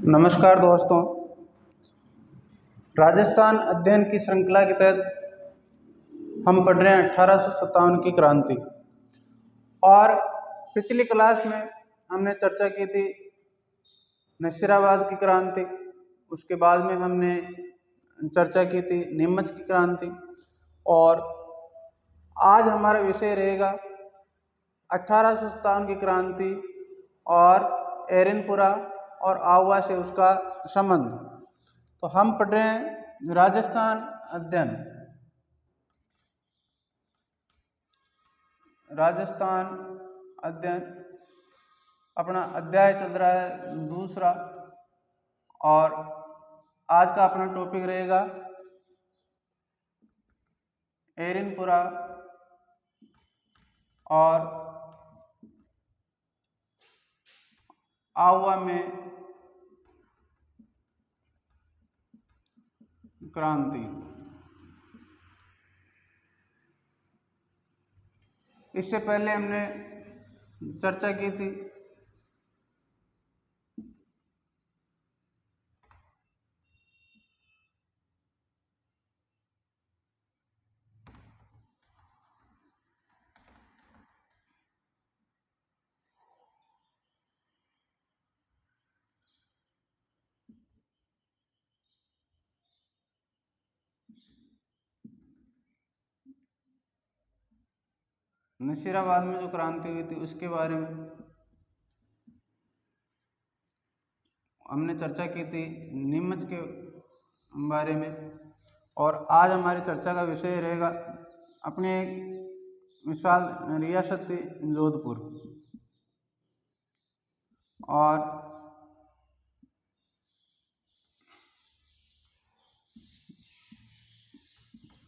नमस्कार दोस्तों। राजस्थान अध्ययन की श्रृंखला के तहत हम पढ़ रहे हैं 1857 की क्रांति। और पिछली क्लास में हमने चर्चा की थी नसीराबाद की क्रांति, उसके बाद में हमने चर्चा की थी नीमच की क्रांति, और आज हमारा विषय रहेगा 1857 की क्रांति और एरनपुरा और आहुआ से उसका संबंध। तो हम पढ़ रहे हैं राजस्थान अध्ययन। राजस्थान अध्ययन अपना अध्याय चल रहा है दूसरा, और आज का अपना टॉपिक रहेगा एरनपुरा और आहुआ में क्रांति। इससे पहले हमने चर्चा की थी नसीराबाद में जो क्रांति हुई थी उसके बारे में हमने चर्चा की थी, नीमच के बारे में। और आज हमारी चर्चा का विषय रहेगा अपने विशाल रियासत थी जोधपुर और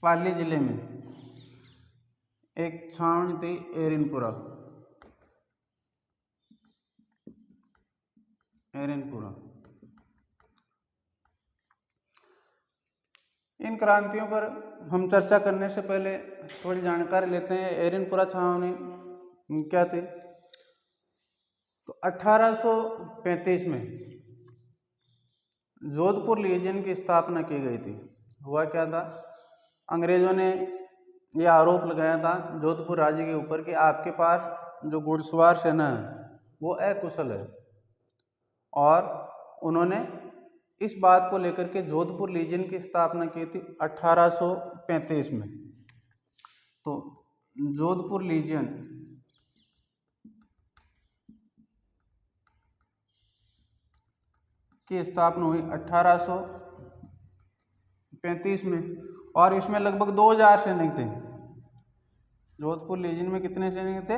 पाली जिले में एक छावनी थी एरनपुरा। इन क्रांतियों पर हम चर्चा करने से पहले थोड़ी जानकारी लेते हैं। एरनपुरा छावनी क्या थी? तो 1835 में जोधपुर लीजियन की स्थापना की गई थी। हुआ क्या था, अंग्रेजों ने यह आरोप लगाया था जोधपुर राज्य के ऊपर कि आपके पास जो घुड़सवार सेना है वो अकुशल है, और उन्होंने इस बात को लेकर के जोधपुर लीजियन की स्थापना की थी 1835 में। तो जोधपुर लीजियन की स्थापना हुई 1835 में, और इसमें लगभग 2000 सैनिक थे। जोधपुर लीजियन में कितने सैनिक थे?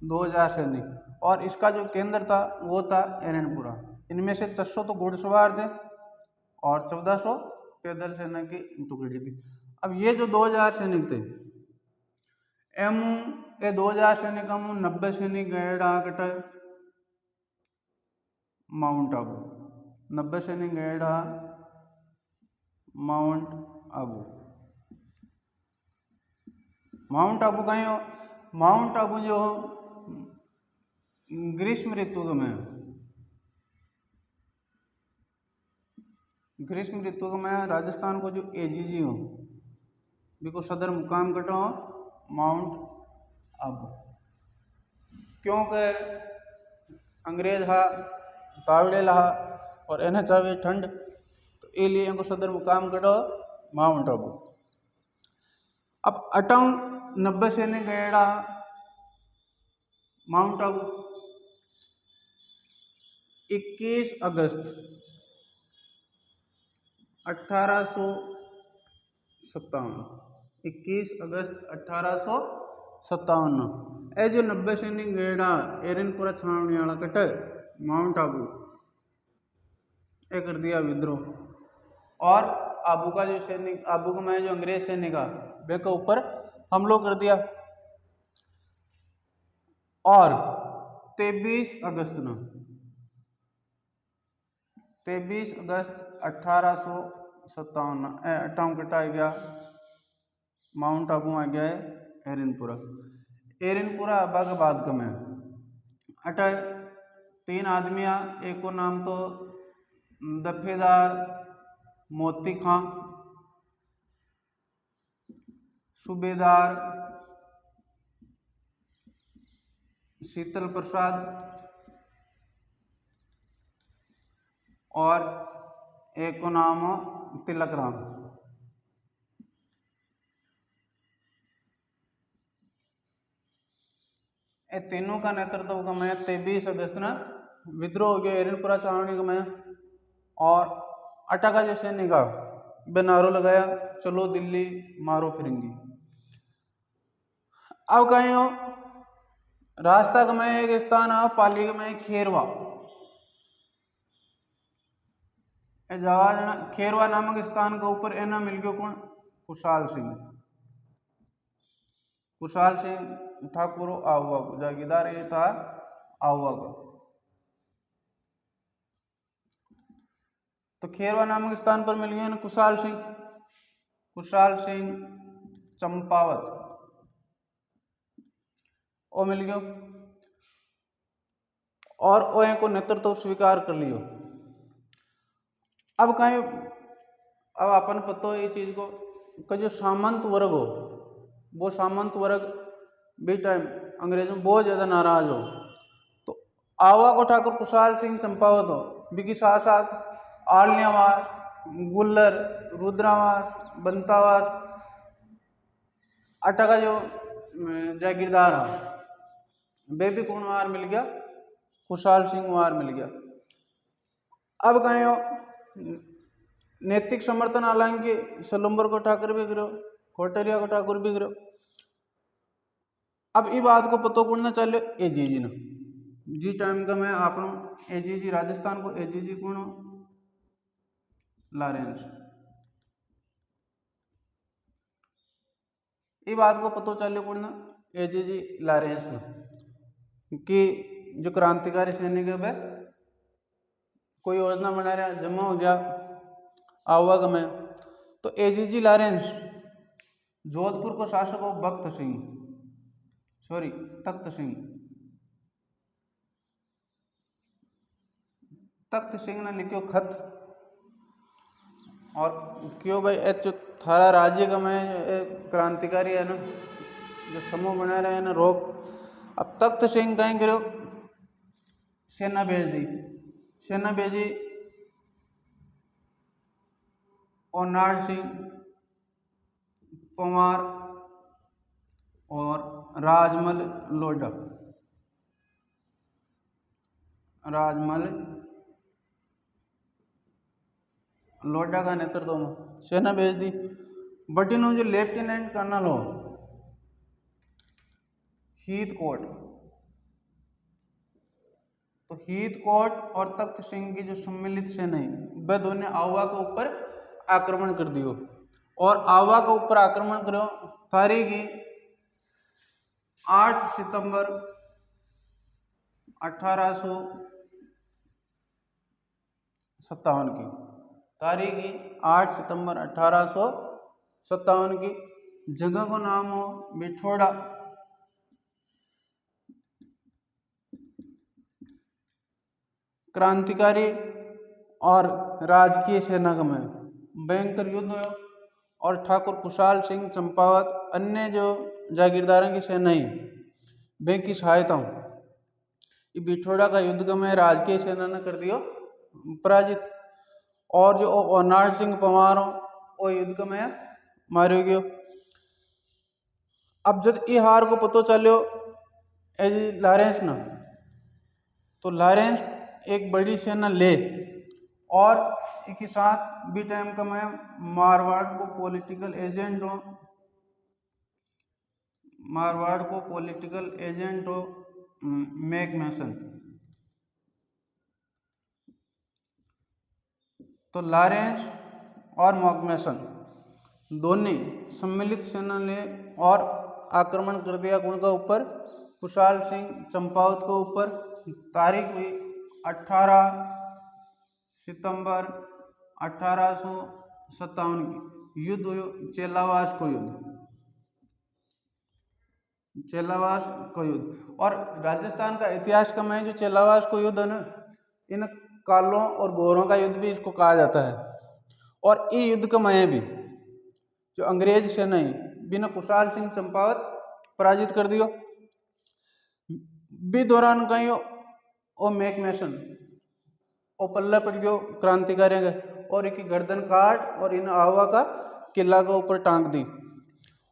2000 सैनिक। और इसका जो केंद्र था वो था एरनपुरा। इनमें से 600 तो घुड़सवार थे और 1400 पैदल सेना की टुकड़ी थी। अब ये जो 2000 सैनिक थे, ये 2000 सैनिक 90 सैनिक गए डाकट माउंट आबू। 90 सैनिक गए माउंट आबू। माउंट आबू कहीं, माउंट आबू जो ग्रीष्म ऋतु में, ग्रीष्म ऋतु में राजस्थान को जो एजीजी हो बिको सदर मुकाम कटो माउंट आबू। क्योंकि अंग्रेज हा तावड़ेला हा और इन्हें चाहिए ठंड, तो ये लिए इनको सदर मुकाम कटो माउंट आबू। अब 90 सैनिक गएड़ा माउंट आबू। 21 अगस्त 1857 ए जो 90 सैनिक गएड़ा एरनपुरा छावनी वाला कट माउंट आबू ए कर दिया विद्रोह। और आबू का जो सैनिक, आबू को मैं जो अंग्रेज सैनिक वे के ऊपर हमला कर दिया। और 23 अगस्त 1857 कटा आ गया माउंट आबू आ गया है एरनपुरा। एरनपुरा बागाबाद का में अट 3 आदमियाँ, एक को नाम तो दफेदार मोती खां, सूबेदार शीतल प्रसाद और एक को नाम हो तिलक राम। ये तीनों का नेतृत्व कमाया 23 अगस्त न विद्रोह हो गया एरनपुरा छावनी में और अटका जो सैनिक बे नारो लगाया चलो दिल्ली मारो फिरंगी। अब कहीं हो रास्ता में एक स्थान है पाली में खेरवा, खेरवा नामक स्थान के ऊपर एना मिल गयो कौन खुशहाल सिंह। खुशहाल सिंह ठाकुर आहुआ को जागीरदार ये था आहुआ को। तो खेरवा नामक स्थान पर मिल गया खुशहाल सिंह। खुशहाल सिंह चंपावत ओ मिल गयो और ओ को नेतृत्व स्वीकार कर लियो। अब कहीं अब अपन पतो ये चीज को जो सामंत वर्ग हो वो सामंत वर्ग भी टाइम अंग्रेजों में बहुत ज्यादा नाराज हो तो आवा को ठाकुर खुशहाल सिंह चंपावत हो बिकी साथ साथ आलनियावास, गुल्लर, रुद्रावास, बंतावास अटा का जो जागीरदार है वे भी कौन वार मिल गया खुशहाल सिंह वार मिल गया। अब कहीं हो नैतिक समर्थन हालांकि सलुम्बर को ठाकुर भी गिरो कोटरिया को ठाकुर भी गिरो। अब ये बात को पतो कौन चले एजीजी ने जी टाइम का मैं आपनो एजीजी राजस्थान को एजीजी कौन लॉरेंस। ये बात को पतो चले कौन एजीजी लॉरेंस ने कि जो क्रांतिकारी सैनिक है कोई योजना बना रहा जमा हो गया आवाग में तो एजीजी लॉरेंस जोधपुर को शासक हो तख्त सिंह ने लिखो खत और क्यों भाई जो थारा राज्य का में क्रांतिकारी है ना जो समूह बना रहे हैं ना रोक। अब तख्त सिंह कहीं करो सेना भेज दी। सेना भेजी ओनाड सिंह पंवार और राजमल लोढ़ा का नेतृत्व में सेना भेज दी। बटिनो जो लेफ्टिनेंट कर्नल हो हीथकोट तो हीथकोट और तख्त सिंह की जो सम्मिलित सेना है वह दोनों आवा के ऊपर आक्रमण कर दियो और आवा के ऊपर आक्रमण करो तारीख 8 सितंबर 1857 की तारीख 8 सितंबर 1857 की। जगह को नाम हो बिठोड़ा। क्रांतिकारी और राजकीय सेना में भयंकर युद्ध हुआ और ठाकुर खुशहाल सिंह चंपावत अन्य जो जागीरदारों की सेना ही बैंक की सहायता बिठोड़ा का युद्ध में राजकीय सेना ने कर दियो पराजित और जो ओनाड सिंह पंवार हो वो युद्ध में मारो गयो। अब जब ये हार को पतो चलो लॉरेंस ना तो लॉरेंस एक बड़ी सेना ले और एक ही साथ भी टाइम का मैं मारवाड़ को पॉलिटिकल एजेंट हो मैकमेसन। तो लॉरेंस और मैकमेसन दोनों सम्मिलित सेना ने और आक्रमण कर दिया उनका ऊपर खुशहाल सिंह चंपावत के ऊपर। तारीख हुई 18 सितंबर 1857 की। युद्ध हुई चेलावास को युद्ध और राजस्थान का इतिहास का में जो चेलावास को युद्ध है ना इन कालों और गोरों का युद्ध भी इसको कहा जाता है। और ये युद्ध के मय भी जो अंग्रेज सेना ही बिना कुशाल सिंह चंपावत पराजित कर दियो। बी दौरान कहीं ओ मैकमेसन ओ पल्ला पड़ गयो क्रांतिकारियों का और इनकी गर्दन काट और इन आवा का किला के ऊपर टांग दी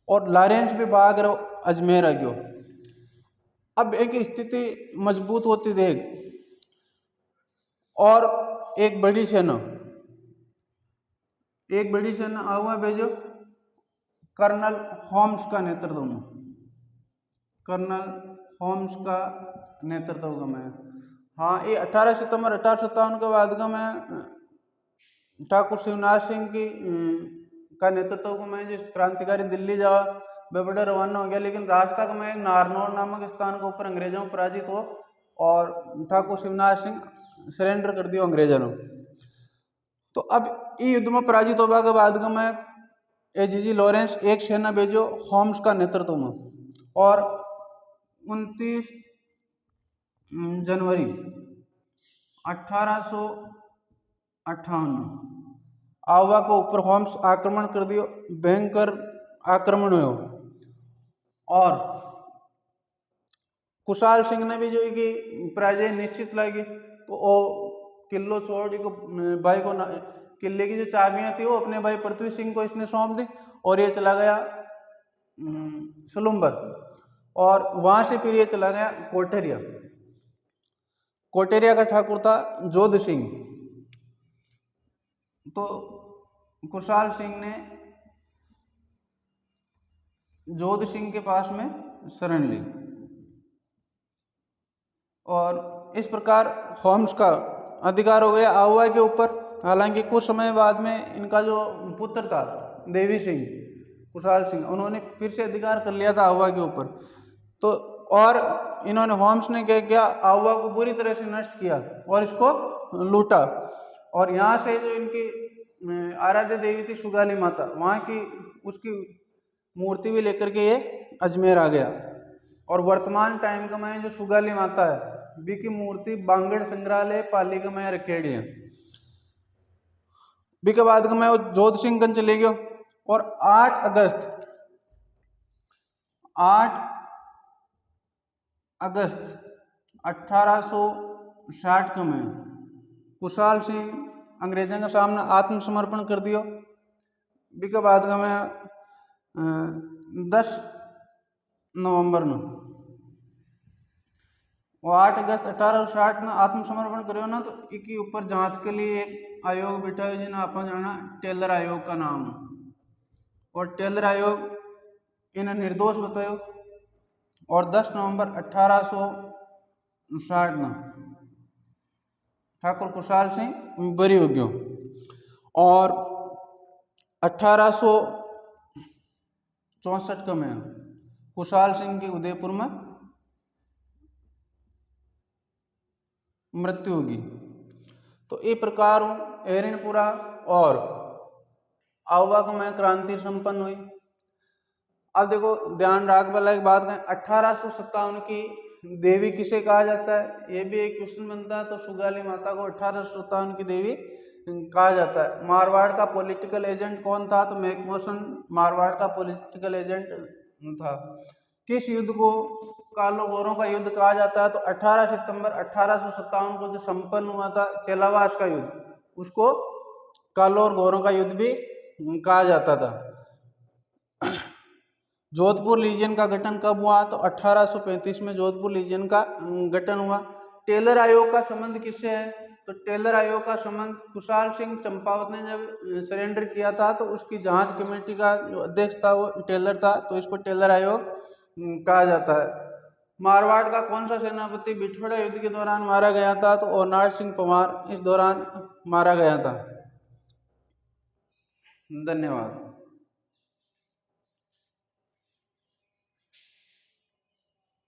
और लॉरेंस भी भाग रहो अजमेर आ गयो। अब एक स्थिति मजबूत होती देख और एक बड़ी सेना आवा भेजो कर्नल होम्स का नेतृत्व में, कर्नल होम्स का नेतृत्व का मैं। हाँ, ये 18 सितंबर 1857 के बाद का मैं ठाकुर शिवनाथ सिंह की का नेतृत्व को मैं जिस क्रांतिकारी दिल्ली जा बेबड़ा रवाना हो गया, लेकिन रास्ता का मैं नारनौल नामक स्थान के ऊपर अंग्रेजों में पराजित हो और ठाकुर शिवनाथ सिंह सरेंडर कर दिया अंग्रेजों ने। तो अब ये युद्ध में पराजित होने के बाद का मैं एजीजी लॉरेंस एक सेना भेजो होम्स का नेतृत्व में और 29 जनवरी 1858 आवा को ऊपर होम्स आक्रमण कर दियो। भयंकर आक्रमण हुआ और कुशाल सिंह ने भी जो कि पराजय निश्चित लगी तो वो किलो छोड़ को भाई को किले की जो चाबियां थी वो अपने भाई पृथ्वी सिंह को इसने सौंप दी और ये चला गया सुलुम्बर और वहां से फिर ये चला गया कोठरिया। कोठरिया का ठाकुर था जोध सिंह। तो कुशाल सिंह ने जोध सिंह के पास में शरण ली और इस प्रकार होम्स का अधिकार हो गया आहुआ के ऊपर। हालांकि कुछ समय बाद में इनका जो पुत्र था देवी सिंह कुशाल सिंह, उन्होंने फिर से अधिकार कर लिया था आहुआ के ऊपर। तो और इन्होंने होम्स ने क्या किया, आहुआ को पूरी तरह से नष्ट किया और इसको लूटा और यहाँ से जो इनकी आराध्य देवी थी सुगाली माता, वहाँ की उसकी मूर्ति भी लेकर के ये अजमेर आ गया। और वर्तमान टाइम का में जो सुगाली माता है बी की मूर्ति बांगड़ संग्रहालय पाली का में रखेड़ी है। बी के बाद का मैं वो जोध सिंह गंज चले गयो और 8 अगस्त 1860 का में कुशाल सिंह अंग्रेजों के सामने आत्मसमर्पण कर दियो। बी के बाद का मैं 10 नवंबर में वो 8 अगस्त 1860 में आत्मसमर्पण करो ना, तो इसके ऊपर जांच के लिए एक आयोग बैठा है जिन्हें आप जाना टेलर आयोग का नाम। और टेलर आयोग इन्हें निर्दोष बतायो और 10 नवंबर 1860 में ठाकुर कुशाल सिंह बरी हो गयो और 1864 का में कुशाल सिंह की उदयपुर में मृत्यु होगी। तो इस प्रकार एरनपुरा और आहुआ को में क्रांति संपन्न हुई। अब देखो ध्यान रख वाला एक बात है, 1857 की देवी किसे कहा जाता है, ये भी एक क्वेश्चन बनता है। तो सुगाली माता को 1857 की देवी कहा जाता है। मारवाड़ का पॉलिटिकल एजेंट कौन था, तो मैकमोसन मारवाड़ का पॉलिटिकल एजेंट था। किस युद्ध को कालो गोरों का युद्ध कहा जाता है, तो 18 सितंबर 1857 को जो संपन्न हुआ था चेलावास का युद्ध, उसको कालो और गोरों का युद्ध भी कहा जाता था। जोधपुर लीजियन का गठन कब हुआ, तो 1835 में जोधपुर लीजियन का गठन हुआ। टेलर आयोग का संबंध किससे है, तो टेलर आयोग का संबंध कुशाल सिंह चंपावत ने जब सरेंडर किया था तो उसकी जांच कमेटी का जो अध्यक्ष था वो टेलर था, तो इसको टेलर आयोग कहा जाता है। मारवाड़ का कौन सा सेनापति बिठोड़ा युद्ध के दौरान मारा गया था, तो ओनार सिंह पंवार इस दौरान मारा गया था। धन्यवाद।